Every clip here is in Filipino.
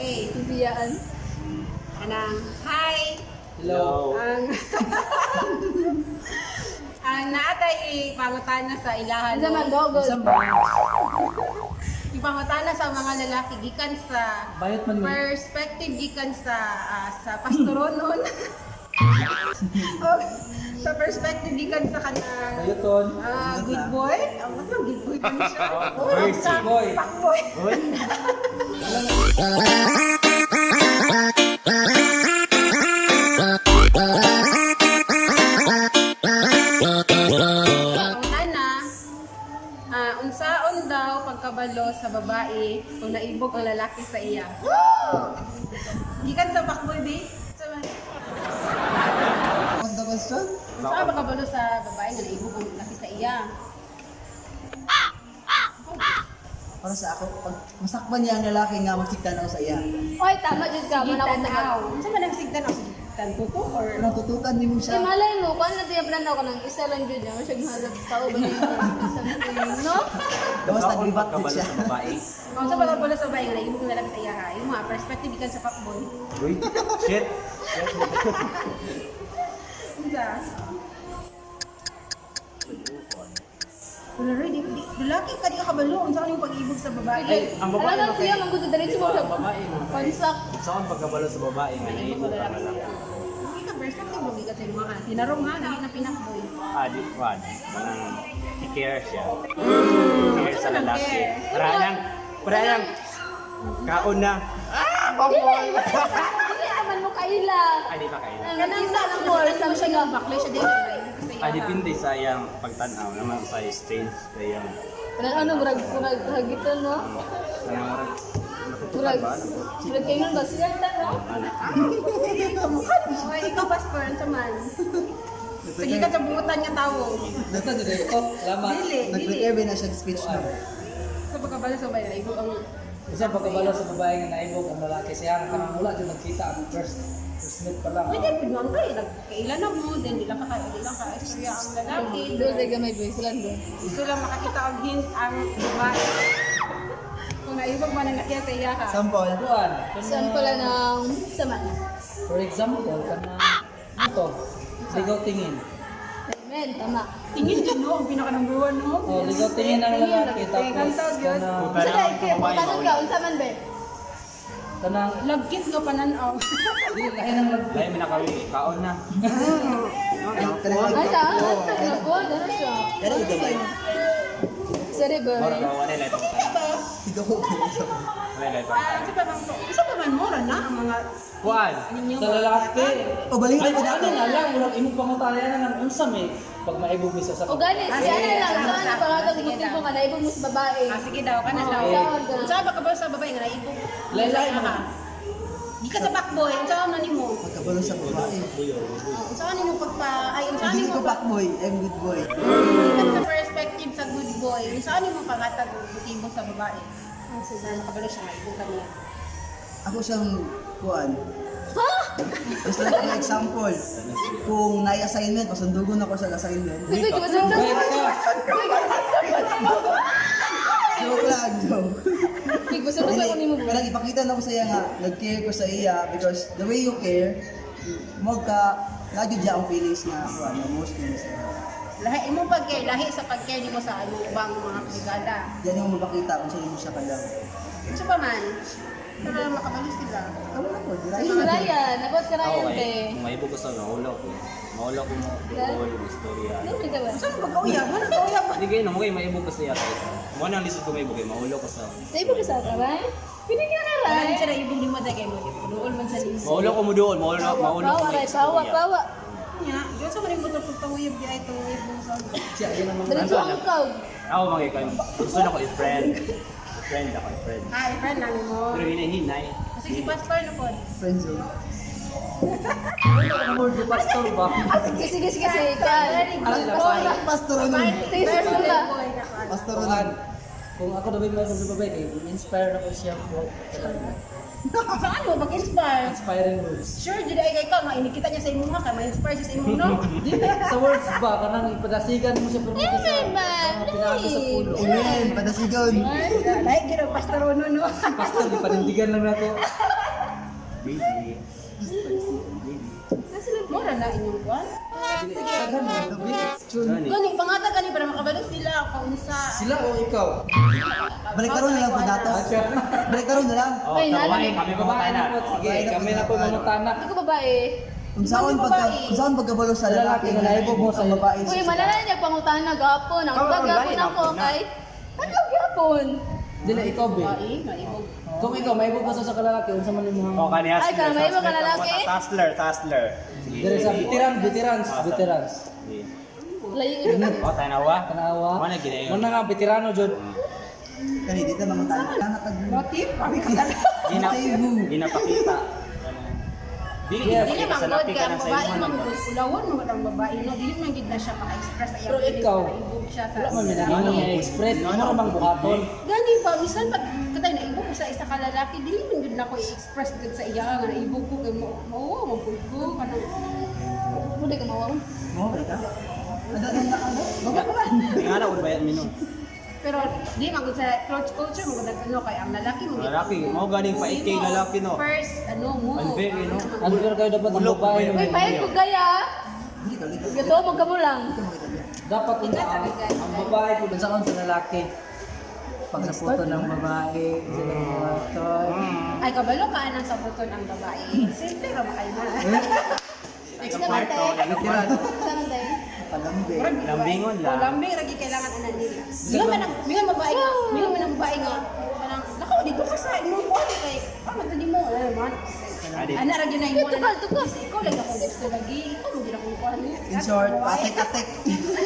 Okay. Biyaan. Kanang, hi! Hello. Ang naatay ipangutana sa ilahan Isa man dogol. ipangutana sa mga lalaki gikan sa Bayot man mo. perspective gikan sa pastoronon. O, sa perspective gikan sa kanang Bayoton. good boy. Ang ano good boy pa niya siya. Mercy boy. Fuckboy. Unsaon daw pagkabalo sa babae kung naibog ang lalaki sa iya? Gikan sa fuckboy di? What's the question? Unsaon pagkabalo sa babae nga naibog ang lalaki sa iya? Para sa ako, pag masakpan niya ang lalaki nga, magsigtan ako sa iya. Oy, tama jud ka. Sige, Manawag tanaw. na. Unsa man ang sigtan ako? Sigtan tuto or Kung tutukan din mo Si siya, malay mo, kung ano diya plano ko ng isa lang jud niya. Siya halap tao ba niya? No? gawas nag-ribat din siya. Sa babae. unsa pagkabalo sa babae nga naibog ang lalaki sa iya ha? Yung mga perspective gikan sa fuckboy. Uy, shit. Unsa? Pero di lalaki ka di ka kabalo unsa yung pag-ibog sa babae? Ang babae Alam ba siya magud diretso mo sa babae mo. konsak. Saan pagkabalo sa babae nga naibog ang lalaki? Hindi ka perspective mo gikan sa mga tinarong ha dili na pinakboy. Di kwan. Manang i-care siya. Care sa lalaki. Parang kaon na. Dili naman mo kaila. Di ba kayo? Kanang na mo sa Siya mga yung bakla siya din na ibog sa iya. Depende sa iyang pagtanaw naman sa stage kaya kanang ano murag hagiton no. kanang Murag murag kayo ba siya no? Oy, ikaw pastor unsa man? Sige ka sa buutan niya tawo. Dito, dito. Salamat. Dili, dili. Nag-prepare na siya ng speech na. Sa pagkabalo sa babae ibog ang Isa pagkabalo sa babae nga naibog ang lalaki siya kanang mula dyan nagkita ang first meet pa lang. pwede pinwang kay nagkailan na mo then di lang ka istorya ang lalaki. Dili ka may boy sila do. Gusto lang makakita og hint ang babae. Kung naibog man ang nakiya sa iya ka. Sample. Kuan, Saan pala ng saman? for example, kana ito, ligaw tingin. Amen, tama. Tingin din no, ang pinaka number 1 no. Oh, ligaw tingin ng lalaki tapos Kantaw yun. kana Sa dai kay tanong ka unsa man be? kanang Lagkit nga pananaw. di lain ang lag. lahi minakawi kaon na. Ay ta, ano po? Ano siya? Pero ito ba? Sorry boy. Mora ba wala lai tong Ito ko. wala lai tong Isa pa man mura na ang mga kuan. Sa lalaki, O, balik ay ko ano na. na lang, murag imong pangutaya na ng unsa may pag maibog mi sa O gani, si ano lang, saan na pangatag motibo nga naibog mo sa babae? sige daw kana daw. Unsa ba ka ba sa babae nga naibog? Laylay mo. Di ka sa backboy, unsa man nimo? Magkabalo sa babae. Unsa man nimo unsa Hindi nimo ko backboy, I'm good boy. gikan sa perspective sa good boy. Unsa nimo pangatag motibo sa babae? Sige, makabalo siya naibog kaniya. Ako siyang, kuan. Just like an example, kung na-assignment, pasundugon ako sa assignment. Sige, di ba sa Joke lang, joke. Big gusto ko sa nimo. Parang ipakita na ko sa iya nga, nag-care ko sa iya because the way you care, mo ka, lagi dyan ang feelings na, ano, most feelings na. Lahi imo pagkay, lahi sa pagkay nimo sa ano ubang mga brigada. Yan yung mapakita kung sino mo siya kadang. Unsa pa man? Para makabalo sila. Tama na po, Sige, Ryan, nabot ka Ryan Ako te. kung maibog ko sa mahulog ko. Mahulog ko mo yung istorya. Dili ka ba? Unsa man pagkauyab? Ano kauyab? Hindi kayo na mo kayo maibog ko siya kahit. Mo nang lisod ko maibog kay mahulog ko sa. Naibog ka sa ata, Ryan? Pinigyan na Wala Ryan. siya na ibig limo kay mo. Duol man sa limo. Mahulog ko mo doon, mahulog ko Bawa, mo Ryan, bawa, bawa. Nya, yo sa man mo pagkauyab di ay to ibong sa. Siya, yun ang mga Diretso ang kaw. Ako mga kay gusto na ko i-friend. Friend ako, friend. Hi, friend lang mo. Pero hinahinay. Kasi si pastor na pod. friend zone. Ano mo di pastor ba? Sige, sige, sige, sige. Kan. Pastor ano? Taste mo ba? Pastor ano? Kung ako daw may babae, inspire ako siya po. Saan mo mag-inspire? Inspiring words. Sure, jud ay kay ka makita niya sa imo nga kay ma-inspire siya sa imo no. Di, sa words ba, kanang ipadasigan mo siya permito sa mga pinago sa pulo. Amen, padasigon. Lahi gyud ang pastor no no. Pastor, ipanindigan lang na to. Baby. Mura na inyong kwan. Gani. Gani, pangata gani para makabalo sila kaunsa. Sila o ikaw? Balik karon na lang po dato. Balik karon na lang. Oh, Ay, sa babae, nalaman. kami pumatay na. Sige, kami na po mamutanak. Ako babae. Kung saan pagkabalo sa lalaki Lalaki, nalaibog mo sa babae. Uy, malala niya pangutan na gapon. Ang Ikaw, gagapon babae, ako gapon na. kay. Ano gapon? Dili, ikaw, be. Babae, maibog. Kung ikaw, maibog ka sa kalalaki, unsa man yung Oh, mga... kani hustler. Ay, kaya may ibang hustler, lalaki? Hustler. Sige. Dire sa veterans. Sige. Layo yun. Oh, tayo na wa. Tanawa. Mana gina yun? Muna nga, veterano, Jod. Kani dito mga tayo. Motif, kami kasal. Ginapakita. Dili Yes. Dili ginapakita sa man lapi kaya ka ng ang babae sa man gud ulawon mo ang babae no dili man gid na siya maka-express ayaw. Pero ikaw, naibog siya sa Wala man may express. Ano bang buhaton? Gani ba bisan pag katay naibog ko sa isa ka lalaki dili man gid na ko i-express gud sa iya nga naibog ko kay mo mo ko kanang Pwede ka mawang. Mo balik ka. Ada na ano? Nga na, wala bayan minum. pero di man gud sa culture mo gud ano kay ang lalaki mo gid- Lalaki, mo galing pa ikay lalaki no. first ano mo Unfair, no? Unfair kayo dapat ang Ulok babae. ba yun? Uy, pahit ko gaya. Dito. Gato, magka mo lang. Dapat ang babae po sa sa lalaki. Pag sa photo ng babae, sila mga photo. ay kabalo ka nang sa buton ang babae simple ra makay na Sa kwarto, nagkwarto. Saan tayo? Palambe. Lambingon lang. lambing ra gid kailangan ana nila mingon babae nga mingon man ang babae nga parang nako dito ka sa imong kuan kay ano to mo man Adi. ana ra gyud na imo Tukal, tukal. ikaw lang ako gusto lagi ikaw mo gid akong kuan In short, patek-atek.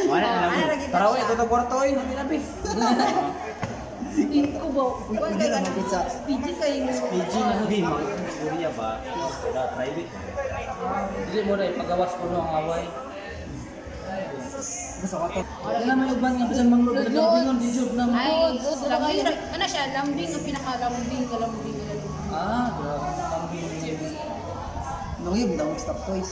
Wala na ana ra lang. gyud Tarawa, ito na kwarto eh. Nabi. ko ba kuan Hindi kay lang kanang mabitsa. PG sa inyo PG na din, mga istorya ba? Da, private. Dili mo na ipagawas ko no ang away. Gusto ko to. Wala na may uban nga bisan manglod bingon di Jod na. ay lambing ra ana siya lambing ang pinakalambing ka lambing Ah, grabe. Ang bilis. Nung yun, daw stop toys.